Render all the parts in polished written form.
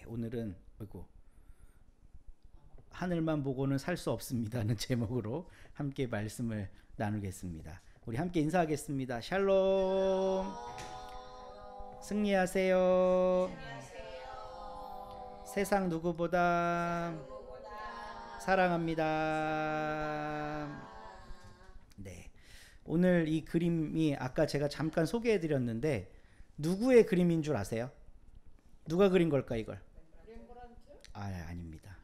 오늘은 하늘만 보고는 살 수 없습니다는 제목으로 함께 말씀을 나누겠습니다. 우리 함께 인사하겠습니다. 샬롬. 승리하세요. 세상 누구보다 사랑합니다. 네. 오늘 이 그림이 아까 제가 잠깐 소개해 드렸는데 누구의 그림인 줄 아세요? 누가 그린 걸까 이걸? 렘브란트? 아닙니다.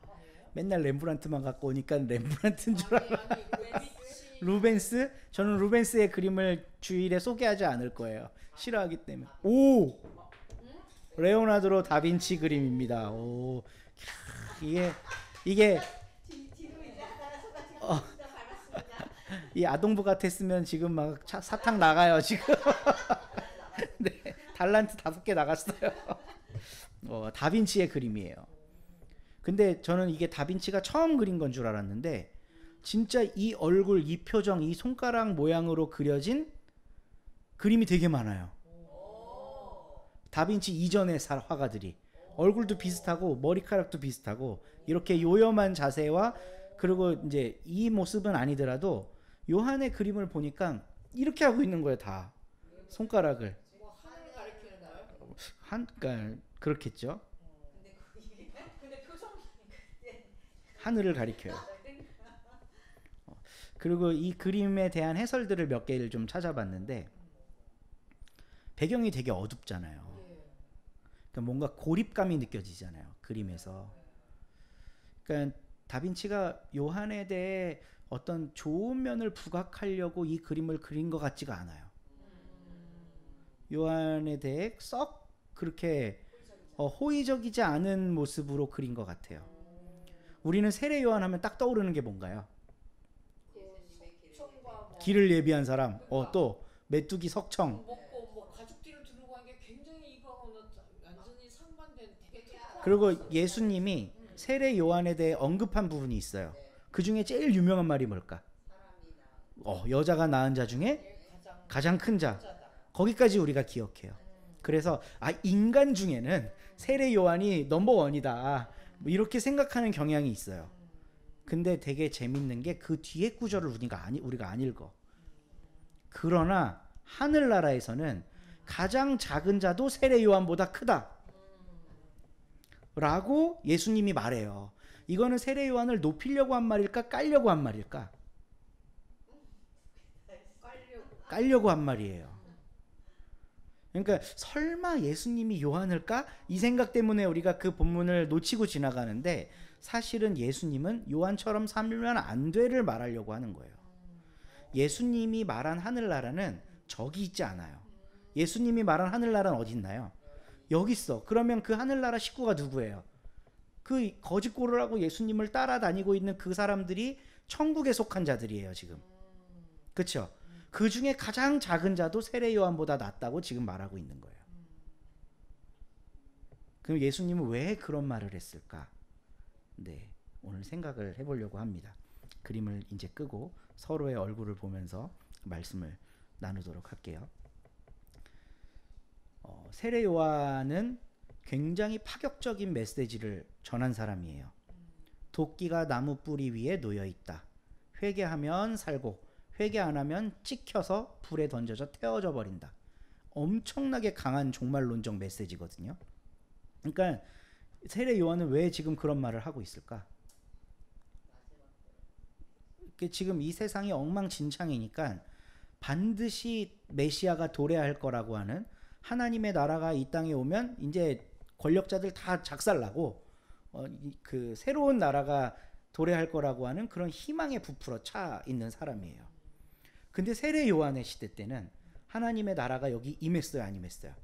맨날 렘브란트만 갖고 오니까 렘브란트인 줄 알아. 루벤스? 저는 루벤스의 그림을 주일에 소개하지 않을 거예요. 싫어하기 때문에. 오! 레오나르도 다빈치 그림입니다. 오. 이게 이 아동부 같았으면 지금 막 사탕 나가요, 지금. 네. 달란트 5개 나갔어요. 다빈치의 그림이에요. 근데 저는 이게 다빈치가 처음 그린 건 줄 알았는데 진짜 이 얼굴, 이 표정, 이 손가락 모양으로 그려진 그림이 되게 많아요. 다빈치 이전의 화가들이 얼굴도 비슷하고 머리카락도 비슷하고 이렇게 요염한 자세와 그리고 이제 이 모습은 아니더라도 요한의 그림을 보니까 이렇게 하고 있는 거예요, 다. 손가락을. 하늘 가리키는 거예요? 그러니까 그렇겠죠. 근데 표정이 하늘을 가리켜요. 그리고 이 그림에 대한 해설들을 몇 개를 좀 찾아봤는데 배경이 되게 어둡잖아요. 그러니까 뭔가 고립감이 느껴지잖아요, 그림에서. 그러니까 다빈치가 요한에 대해 어떤 좋은 면을 부각하려고 이 그림을 그린 것 같지가 않아요. 요한에 대해 썩 그렇게 호의적이지 않은 모습으로 그린 것 같아요. 우리는 세례 요한 하면 딱 떠오르는 게 뭔가요? 길을 예비한 사람. 또 메뚜기 석청. 먹고 뭐 가죽띠를 두르고 한 게 굉장히 이거하고는 완전히 상반된 되게 그리고 예수님이 세례 요한에 대해 언급한 부분이 있어요. 그 중에 제일 유명한 말이 뭘까? 여자가 낳은 자 중에 가장 큰 자. 거기까지 우리가 기억해요. 그래서 인간 중에는 세례 요한이 넘버원이다. 뭐 이렇게 생각하는 경향이 있어요. 근데 되게 재밌는 게 그 뒤에 구절을 우리가 안 읽어. 그러나 하늘나라에서는 가장 작은 자도 세례 요한보다 크다. 라고 예수님이 말해요. 이거는 세례 요한을 높이려고 한 말일까? 깔려고 한 말일까? 깔려고 한 말이에요. 그러니까 설마 예수님이 요한을까? 이 생각 때문에 우리가 그 본문을 놓치고 지나가는데 사실은 예수님은 요한처럼 살면 안 돼를 말하려고 하는 거예요. 예수님이 말한 하늘나라는 저기 있지 않아요. 예수님이 말한 하늘나라는 어디 있나요? 여기 있어. 그러면 그 하늘나라 식구가 누구예요? 그 거짓고를 하고 예수님을 따라다니고 있는 그 사람들이 천국에 속한 자들이에요, 지금. 그렇죠? 그 중에 가장 작은 자도 세례 요한보다 낫다고 지금 말하고 있는 거예요. 그럼 예수님은 왜 그런 말을 했을까? 네, 오늘 생각을 해보려고 합니다. 그림을 이제 끄고 서로의 얼굴을 보면서 말씀을 나누도록 할게요. 세례 요한은 굉장히 파격적인 메시지를 전한 사람이에요. 도끼가 나무 뿌리 위에 놓여 있다. 회개하면 살고 회개 안 하면 찍혀서 불에 던져져 태워져 버린다. 엄청나게 강한 종말론적 메시지거든요. 그러니까 세례 요한은 왜 지금 그런 말을 하고 있을까? 지금 이 세상이 엉망진창이니까 반드시 메시아가 도래할 거라고 하는 하나님의 나라가 이 땅에 오면 이제 권력자들 다 작살나고 그 새로운 나라가 도래할 거라고 하는 그런 희망에 부풀어 차 있는 사람이에요. 근데 세례 요한의 시대 때는 하나님의 나라가 여기 임했어요, 안 임했어요?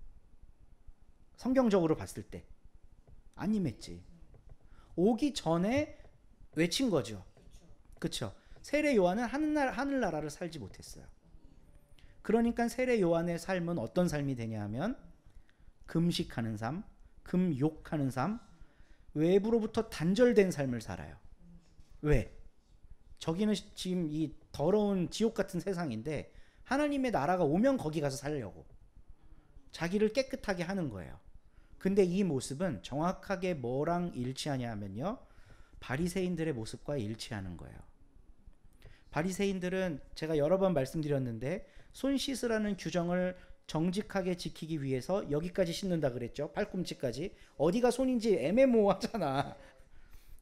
성경적으로 봤을 때 안 임했지. 오기 전에 외친 거죠. 그렇죠? 세례 요한은 하늘나라를 살지 못했어요. 그러니까 세례 요한의 삶은 어떤 삶이 되냐 하면 금식하는 삶, 금욕하는 삶, 외부로부터 단절된 삶을 살아요. 왜? 저기는 지금 이 더러운 지옥 같은 세상인데 하나님의 나라가 오면 거기 가서 살려고 자기를 깨끗하게 하는 거예요. 근데 이 모습은 정확하게 뭐랑 일치하냐 하면요, 바리새인들의 모습과 일치하는 거예요. 바리새인들은 제가 여러 번 말씀드렸는데 손 씻으라는 규정을 정직하게 지키기 위해서 여기까지 씻는다 그랬죠. 팔꿈치까지. 어디가 손인지 애매모호하잖아.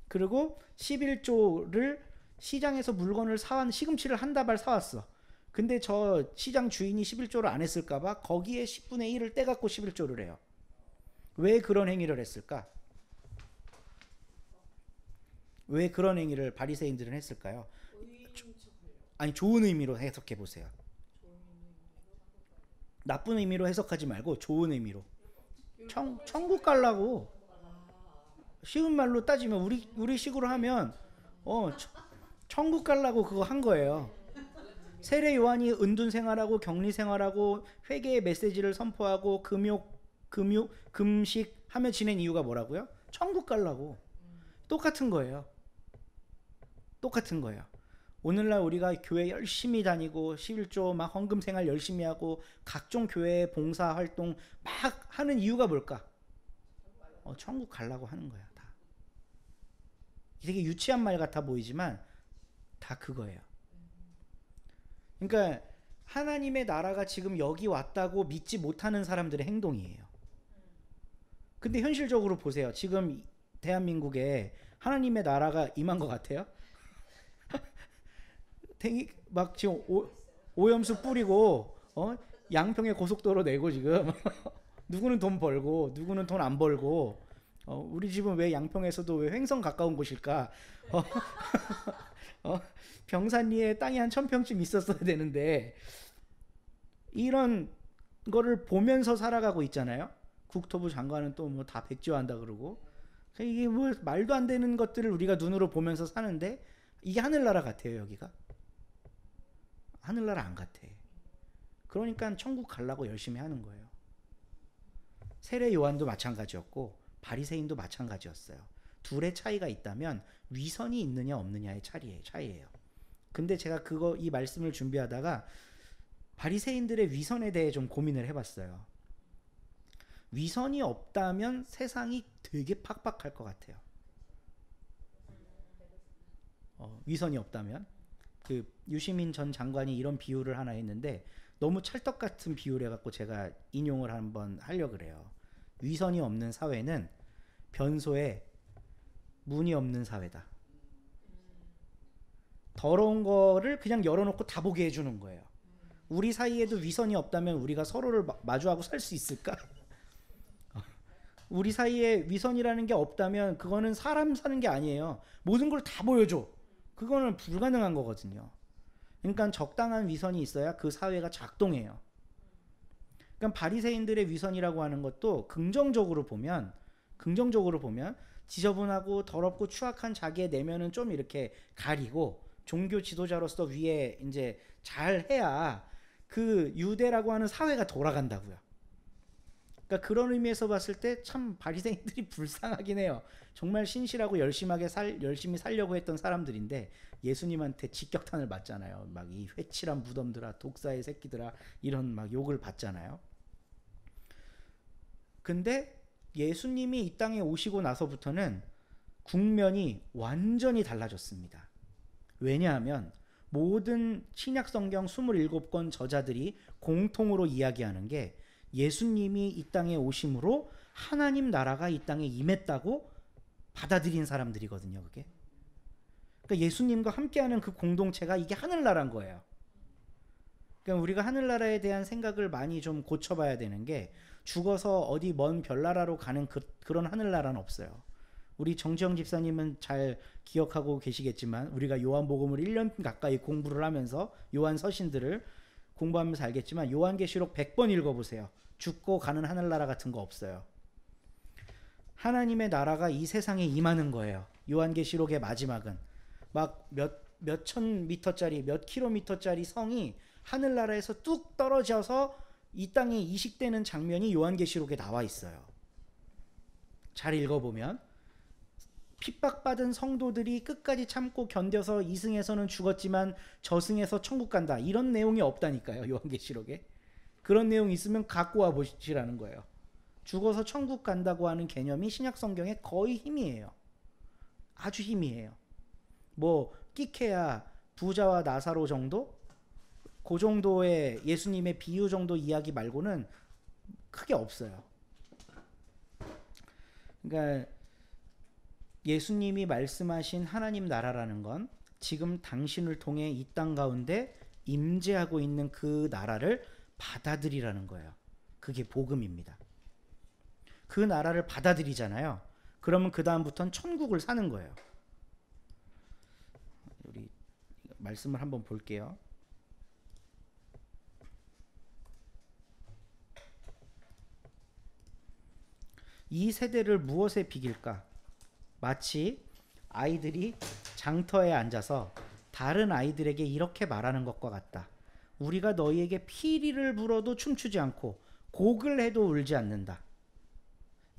그리고 11조를 시장에서 물건을 사왔, 시금치를 한 다발 사왔어. 근데 저 시장 주인이 11조를 안 했을까봐 거기에 10분의 1을 떼갖고 11조를 해요. 왜 그런 행위를 했을까? 왜 그런 행위를 바리새인들은 했을까요? 아니, 좋은 의미로 해석해 보세요. 나쁜 의미로 해석하지 말고 좋은 의미로. 천국 가려고. 쉬운 말로 따지면 우리 식으로 하면 천국 가려고 그거 한 거예요. 세례 요한이 은둔 생활하고 격리 생활하고 회개의 메시지를 선포하고 금식 하며 지낸 이유가 뭐라고요? 천국 가려고. 똑같은 거예요. 똑같은 거예요. 오늘날 우리가 교회 열심히 다니고 11조 막 헌금 생활 열심히 하고 각종 교회 봉사 활동 막 하는 이유가 뭘까? 천국 가려고 하는 거야, 다. 되게 유치한 말 같아 보이지만 다 그거예요. 그러니까 하나님의 나라가 지금 여기 왔다고 믿지 못하는 사람들의 행동이에요. 근데 현실적으로 보세요. 지금 대한민국에 하나님의 나라가 임한 것 같아요? 막 지금 오염수 뿌리고 양평에 고속도로 내고 지금 누구는 돈 벌고 누구는 돈 안 벌고 우리 집은 왜 양평에서도 왜 횡성 가까운 곳일까? 병산리에 땅이 한 1000평쯤 있었어야 되는데 이런 거를 보면서 살아가고 있잖아요. 국토부 장관은 또 뭐 다 백지화한다 그러고 이게 뭐 말도 안 되는 것들을 우리가 눈으로 보면서 사는데 이게 하늘나라 같아요. 여기가 하늘나라 안 같아. 그러니까 천국 가려고 열심히 하는 거예요. 세례 요한도 마찬가지였고 바리새인도 마찬가지였어요. 둘의 차이가 있다면 위선이 있느냐 없느냐의 차이예요. 근데 제가 이 말씀을 준비하다가 바리새인들의 위선에 대해 좀 고민을 해봤어요. 위선이 없다면 세상이 되게 팍팍할 것 같아요. 위선이 없다면 그 유시민 전 장관이 이런 비유를 하나 했는데 너무 찰떡 같은 비유를 해갖고 제가 인용을 한번 하려고 그래요. 위선이 없는 사회는 변소에 문이 없는 사회다. 더러운 거를 그냥 열어놓고 다 보게 해주는 거예요. 우리 사이에도 위선이 없다면 우리가 서로를 마주하고 살 수 있을까? 우리 사이에 위선이라는 게 없다면 그거는 사람 사는 게 아니에요. 모든 걸 다 보여줘. 그거는 불가능한 거거든요. 그러니까 적당한 위선이 있어야 그 사회가 작동해요. 그러니까 바리새인들의 위선이라고 하는 것도 긍정적으로 보면 지저분하고 더럽고 추악한 자기의 내면은 좀 이렇게 가리고 종교 지도자로서 위에 이제 잘 해야 그 유대라고 하는 사회가 돌아간다고요. 그러니까 그런 의미에서 봤을 때 참 바리새인들이 불쌍하긴 해요. 정말 신실하고 열심히 살려고 했던 사람들인데 예수님한테 직격탄을 맞잖아요. 막 이 회칠한 무덤들아, 독사의 새끼들아, 이런 막 욕을 받잖아요. 근데 예수님이 이 땅에 오시고 나서부터는 국면이 완전히 달라졌습니다. 왜냐하면 모든 신약 성경 27권 저자들이 공통으로 이야기하는 게 예수님이 이 땅에 오심으로 하나님 나라가 이 땅에 임했다고 받아들인 사람들이거든요. 그게. 그러니까 예수님과 함께하는 그 공동체가 이게 하늘나라인 거예요. 그러니까 우리가 하늘나라에 대한 생각을 많이 좀 고쳐봐야 되는 게 죽어서 어디 먼 별나라로 가는 그런 하늘나라는 없어요. 우리 정지영 집사님은 잘 기억하고 계시겠지만 우리가 요한복음을 1년 가까이 공부를 하면서 요한 서신들을 공부하면서 알겠지만 요한계시록 100번 읽어보세요. 죽고 가는 하늘나라 같은 거 없어요. 하나님의 나라가 이 세상에 임하는 거예요. 요한계시록의 마지막은 막 몇천 미터짜리 몇 킬로미터짜리 성이 하늘나라에서 뚝 떨어져서 이 땅에 이식되는 장면이 요한계시록에 나와 있어요. 잘 읽어보면 핍박받은 성도들이 끝까지 참고 견뎌서 이승에서는 죽었지만 저승에서 천국 간다. 이런 내용이 없다니까요. 요한계시록에. 그런 내용이 있으면 갖고 와 보시라는 거예요. 죽어서 천국 간다고 하는 개념이 신약 성경에 거의 희미해요. 아주 희미해요. 뭐 끼케야 부자와 나사로 정도? 그 정도의 예수님의 비유 정도 이야기 말고는 크게 없어요. 그러니까 예수님이 말씀하신 하나님 나라라는 건 지금 당신을 통해 이 땅 가운데 임재하고 있는 그 나라를 받아들이라는 거예요. 그게 복음입니다. 그 나라를 받아들이잖아요. 그러면 그 다음부터는 천국을 사는 거예요. 우리 말씀을 한번 볼게요. 이 세대를 무엇에 비길까? 마치 아이들이 장터에 앉아서 다른 아이들에게 이렇게 말하는 것과 같다. 우리가 너희에게 피리를 불어도 춤추지 않고 곡을 해도 울지 않는다.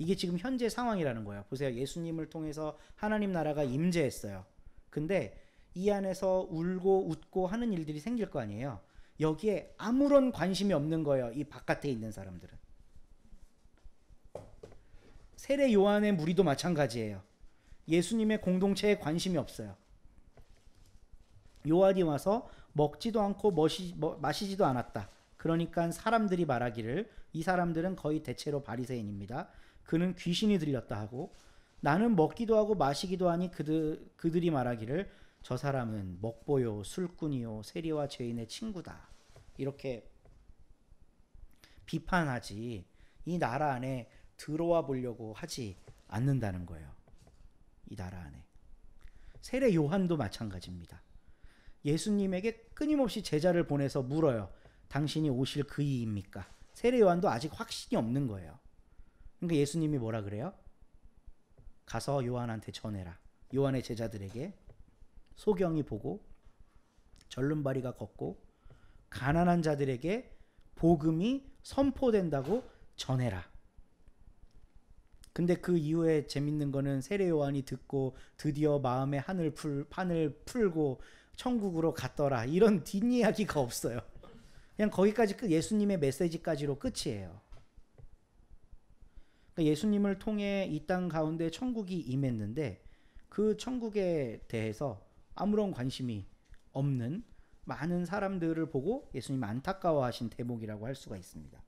이게 지금 현재 상황이라는 거예요. 보세요. 예수님을 통해서 하나님 나라가 임재했어요. 근데 이 안에서 울고 웃고 하는 일들이 생길 거 아니에요. 여기에 아무런 관심이 없는 거예요. 이 바깥에 있는 사람들은. 세례 요한의 무리도 마찬가지예요. 예수님의 공동체에 관심이 없어요. 요한이 와서 먹지도 않고 마시지도 않았다. 그러니까 사람들이 말하기를 이 사람들은 거의 대체로 바리새인입니다. 그는 귀신이 들렸다 하고 나는 먹기도 하고 마시기도 하니 그들이 말하기를 저 사람은 먹보요 술꾼이요 세리와 죄인의 친구다. 이렇게 비판하지 이 나라 안에 들어와 보려고 하지 않는다는 거예요. 이 나라 안에. 세례 요한도 마찬가지입니다. 예수님에게 끊임없이 제자를 보내서 물어요. 당신이 오실 그이입니까? 세례 요한도 아직 확신이 없는 거예요. 그러니까 예수님이 뭐라 그래요? 가서 요한한테 전해라. 요한의 제자들에게 소경이 보고 절름발이가 걷고 가난한 자들에게 복음이 선포된다고 전해라. 근데 그 이후에 재밌는 거는 세례 요한이 듣고 드디어 마음의 판을 풀고 천국으로 갔더라. 이런 뒷이야기가 없어요. 그냥 거기까지 예수님의 메시지까지로 끝이에요. 그러니까 예수님을 통해 이 땅 가운데 천국이 임했는데 그 천국에 대해서 아무런 관심이 없는 많은 사람들을 보고 예수님 안타까워하신 대목이라고 할 수가 있습니다.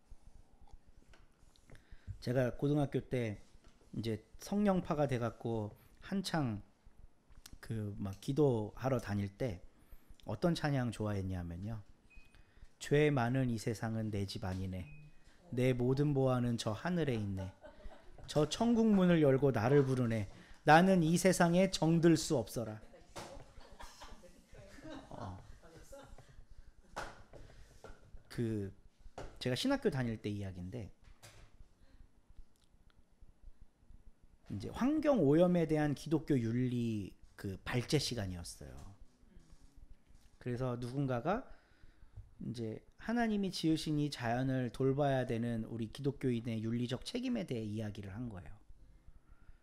제가 고등학교 때 이제 성령파가 돼갖고 한창 그 막 기도하러 다닐 때 어떤 찬양 좋아했냐면요. 죄 많은 이 세상은 내 집 아니네. 내 모든 보화는 저 하늘에 있네. 저 천국 문을 열고 나를 부르네. 나는 이 세상에 정들 수 없어라. 그 제가 신학교 다닐 때 이야기인데 이제 환경 오염에 대한 기독교 윤리 그 발제 시간이었어요. 그래서 누군가가 이제 하나님이 지으신 이 자연을 돌봐야 되는 우리 기독교인의 윤리적 책임에 대해 이야기를 한 거예요.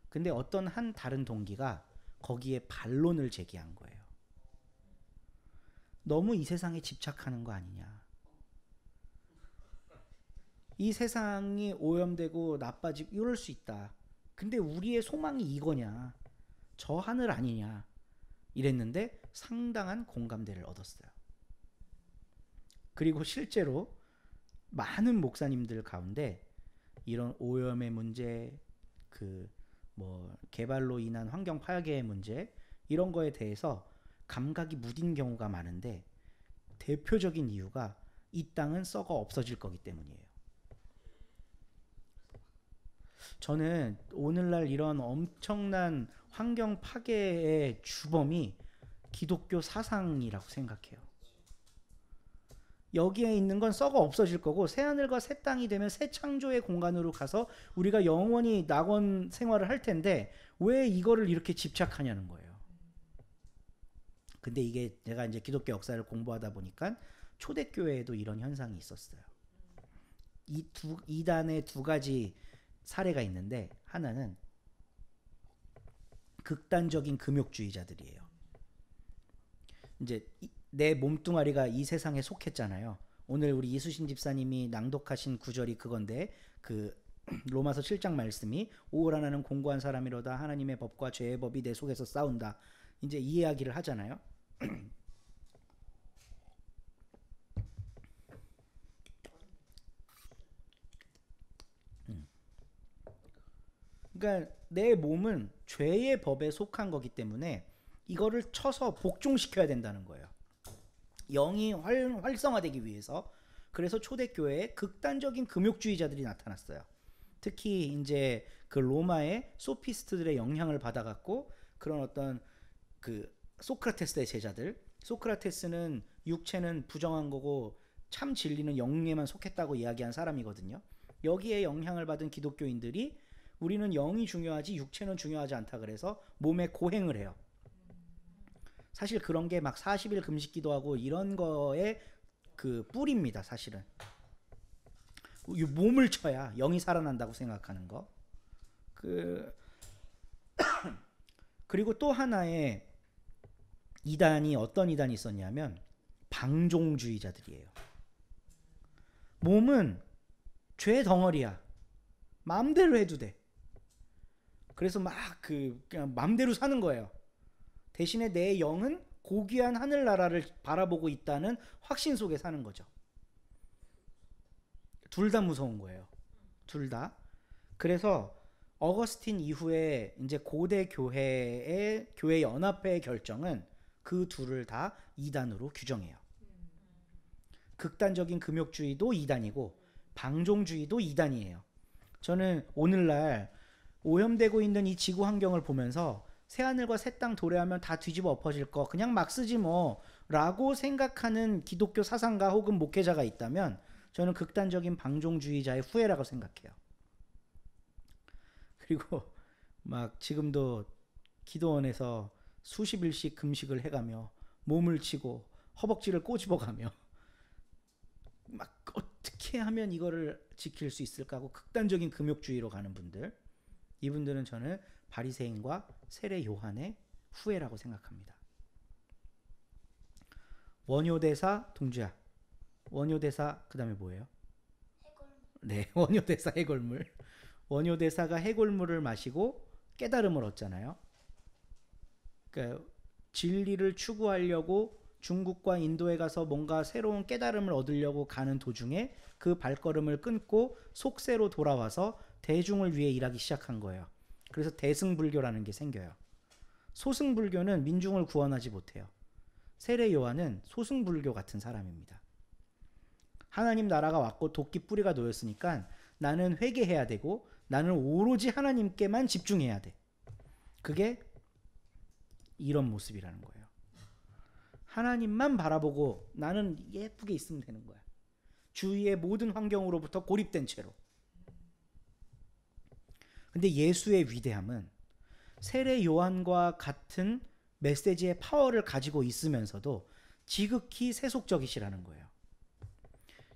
근데 어떤 한 다른 동기가 거기에 반론을 제기한 거예요. 너무 이 세상에 집착하는 거 아니냐. 이 세상이 오염되고 나빠지고 이럴 수 있다. 근데 우리의 소망이 이거냐. 저 하늘 아니냐. 이랬는데 상당한 공감대를 얻었어요. 그리고 실제로 많은 목사님들 가운데 이런 오염의 문제, 그 뭐 개발로 인한 환경 파괴의 문제 이런 거에 대해서 감각이 무딘 경우가 많은데 대표적인 이유가 이 땅은 썩어 없어질 거기 때문이에요. 저는 오늘날 이런 엄청난 환경 파괴의 주범이 기독교 사상이라고 생각해요. 여기에 있는 건 썩어 없어질 거고 새하늘과 새 땅이 되면 새 창조의 공간으로 가서 우리가 영원히 낙원 생활을 할 텐데 왜 이거를 이렇게 집착하냐는 거예요. 근데 이게 제가 이제 기독교 역사를 공부하다 보니까 초대교회에도 이런 현상이 있었어요. 이단의 두 가지 사례가 있는데 하나는 극단적인 금욕주의자들이에요. 이제 내 몸뚱아리가 이 세상에 속했잖아요. 오늘 우리 이수신 집사님이 낭독하신 구절이 그건데 그 로마서 7장 말씀이 오라 나는 공고한 사람이로다 하나님의 법과 죄의 법이 내 속에서 싸운다. 이제 이 이야기를 하잖아요. 그러니까 내 몸은 죄의 법에 속한 거기 때문에 이거를 쳐서 복종시켜야 된다는 거예요. 영이 활성화되기 위해서. 그래서 초대교회에 극단적인 금욕주의자들이 나타났어요. 특히 이제 그 로마의 소피스트들의 영향을 받아갖고 그런 어떤 그 소크라테스의 제자들, 소크라테스는 육체는 부정한 거고 참 진리는 영에만 속했다고 이야기한 사람이거든요. 여기에 영향을 받은 기독교인들이 우리는 영이 중요하지 육체는 중요하지 않다 그래서 몸에 고행을 해요. 사실 그런 게 막 40일 금식 기도하고 이런 거에 그 뿌리입니다. 사실은 몸을 쳐야 영이 살아난다고 생각하는 거. 그리고 또 하나의 이단이 어떤 이단이 있었냐면 방종주의자들이에요. 몸은 죄 덩어리야. 마음대로 해도 돼. 그래서 막 그냥 마음대로 사는 거예요. 대신에 내 영은 고귀한 하늘나라를 바라보고 있다는 확신 속에 사는 거죠. 둘 다 무서운 거예요. 둘 다. 그래서 어거스틴 이후에 이제 고대 교회 연합회의 결정은 그 둘을 다 이단으로 규정해요. 극단적인 금욕주의도 이단이고 방종주의도 이단이에요. 저는 오늘날 오염되고 있는 이 지구 환경을 보면서 새하늘과 새 땅 도래하면 다 뒤집어 엎어질 거 그냥 막 쓰지 뭐 라고 생각하는 기독교 사상가 혹은 목회자가 있다면 저는 극단적인 방종주의자의 후예라고 생각해요. 그리고 막 지금도 기도원에서 수십 일씩 금식을 해가며 몸을 치고 허벅지를 꼬집어가며 막 어떻게 하면 이거를 지킬 수 있을까 하고 극단적인 금욕주의로 가는 분들, 이분들은 저는 바리새인과 세례 요한의 후예라고 생각합니다. 원효대사 동주야. 원효대사 그다음에 뭐예요? 해골물. 네, 원효대사 해골물. 원효대사가 해골물을 마시고 깨달음을 얻잖아요. 그러니까 진리를 추구하려고 중국과 인도에 가서 뭔가 새로운 깨달음을 얻으려고 가는 도중에 그 발걸음을 끊고 속세로 돌아와서 대중을 위해 일하기 시작한 거예요. 그래서 대승불교라는 게 생겨요. 소승불교는 민중을 구원하지 못해요. 세례 요한은 소승불교 같은 사람입니다. 하나님 나라가 왔고 도끼 뿌리가 놓였으니까 나는 회개해야 되고 나는 오로지 하나님께만 집중해야 돼. 그게 이런 모습이라는 거예요. 하나님만 바라보고 나는 예쁘게 있으면 되는 거야. 주위의 모든 환경으로부터 고립된 채로. 근데 예수의 위대함은 세례 요한과 같은 메시지의 파워를 가지고 있으면서도 지극히 세속적이시라는 거예요.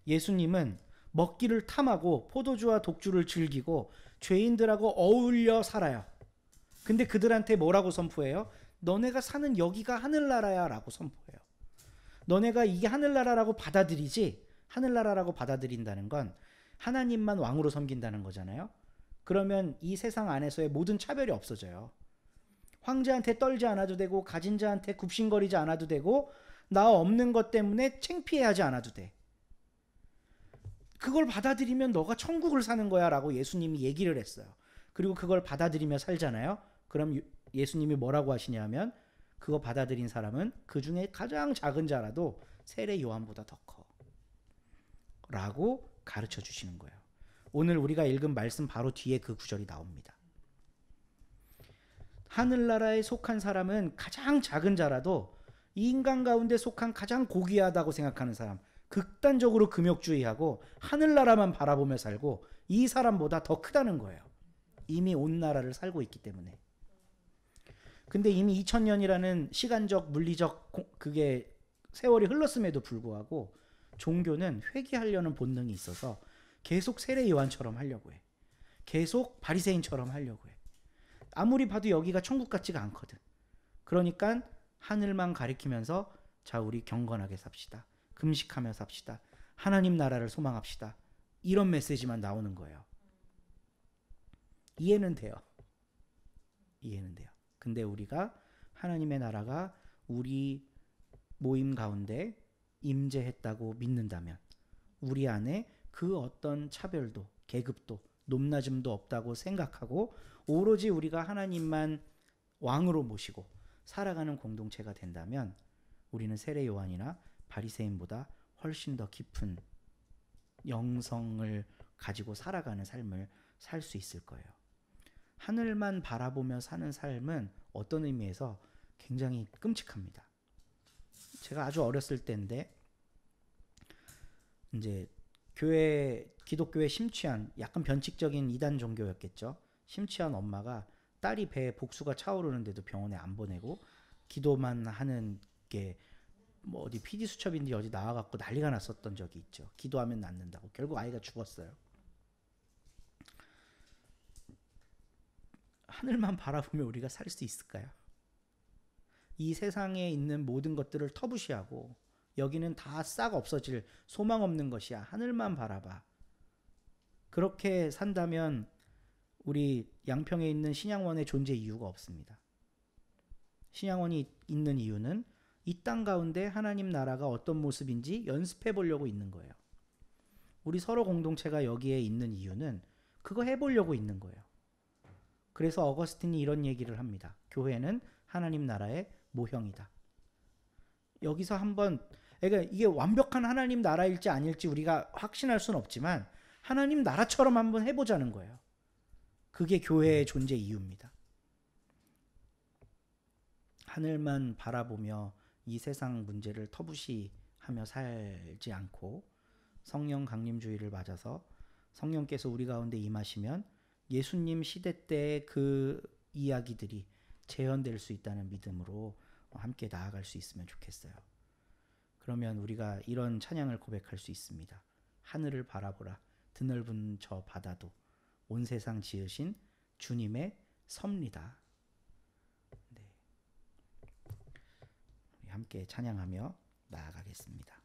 예수님은 먹기를 탐하고 포도주와 독주를 즐기고 죄인들하고 어울려 살아요. 근데 그들한테 뭐라고 선포해요? 너네가 사는 여기가 하늘나라야 라고 선포해요. 너네가 이게 하늘나라라고 받아들이지, 하늘나라라고 받아들인다는 건 하나님만 왕으로 섬긴다는 거잖아요. 그러면 이 세상 안에서의 모든 차별이 없어져요. 황제한테 떨지 않아도 되고 가진 자한테 굽신거리지 않아도 되고 나 없는 것 때문에 창피해하지 않아도 돼. 그걸 받아들이면 너가 천국을 사는 거야 라고 예수님이 얘기를 했어요. 그리고 그걸 받아들이며 살잖아요. 그럼 예수님이 뭐라고 하시냐면 그거 받아들인 사람은 그 중에 가장 작은 자라도 세례 요한보다 더 커 라고 가르쳐 주시는 거예요. 오늘 우리가 읽은 말씀 바로 뒤에 그 구절이 나옵니다. 하늘나라에 속한 사람은 가장 작은 자라도 이 인간 가운데 속한 가장 고귀하다고 생각하는 사람, 극단적으로 금욕주의하고 하늘나라만 바라보며 살고 이 사람보다 더 크다는 거예요. 이미 온 나라를 살고 있기 때문에. 근데 이미 2000년이라는 시간적 물리적 그게 세월이 흘렀음에도 불구하고 종교는 회개하려는 본능이 있어서 계속 세례 요한처럼 하려고 해. 계속 바리새인처럼 하려고 해. 아무리 봐도 여기가 천국 같지가 않거든. 그러니까 하늘만 가리키면서 자 우리 경건하게 삽시다. 금식하며 삽시다. 하나님 나라를 소망합시다. 이런 메시지만 나오는 거예요. 이해는 돼요. 이해는 돼요. 근데 우리가 하나님의 나라가 우리 모임 가운데 임재했다고 믿는다면 우리 안에 그 어떤 차별도 계급도 높낮음도 없다고 생각하고 오로지 우리가 하나님만 왕으로 모시고 살아가는 공동체가 된다면 우리는 세례 요한이나 바리새인보다 훨씬 더 깊은 영성을 가지고 살아가는 삶을 살 수 있을 거예요. 하늘만 바라보며 사는 삶은 어떤 의미에서 굉장히 끔찍합니다. 제가 아주 어렸을 때인데 이제 기독교에 심취한 약간 변칙적인 이단 종교였겠죠. 심취한 엄마가 딸이 배에 복수가 차오르는데도 병원에 안 보내고 기도만 하는 게 뭐 어디 PD 수첩인데 어디 나와갖고 난리가 났었던 적이 있죠. 기도하면 낫는다고. 결국 아이가 죽었어요. 하늘만 바라보며 우리가 살 수 있을까요? 이 세상에 있는 모든 것들을 터부시하고 여기는 다 싹 없어질 소망 없는 것이야. 하늘만 바라봐. 그렇게 산다면 우리 양평에 있는 신양원의 존재 이유가 없습니다. 신양원이 있는 이유는 이 땅 가운데 하나님 나라가 어떤 모습인지 연습해 보려고 있는 거예요. 우리 서로 공동체가 여기에 있는 이유는 그거 해보려고 있는 거예요. 그래서 어거스틴이 이런 얘기를 합니다. 교회는 하나님 나라의 모형이다. 여기서 한번 그러니까 이게 완벽한 하나님 나라일지 아닐지 우리가 확신할 수는 없지만 하나님 나라처럼 한번 해보자는 거예요. 그게 교회의 존재 이유입니다. 하늘만 바라보며 이 세상 문제를 터부시하며 살지 않고 성령 강림주의를 맞아서 성령께서 우리 가운데 임하시면 예수님 시대 때의 그 이야기들이 재현될 수 있다는 믿음으로 함께 나아갈 수 있으면 좋겠어요. 그러면 우리가 이런 찬양을 고백할 수 있습니다. 하늘을 바라보라. 드넓은 저 바다도 온 세상 지으신 주님의 섭니다. 네. 함께 찬양하며 나아가겠습니다.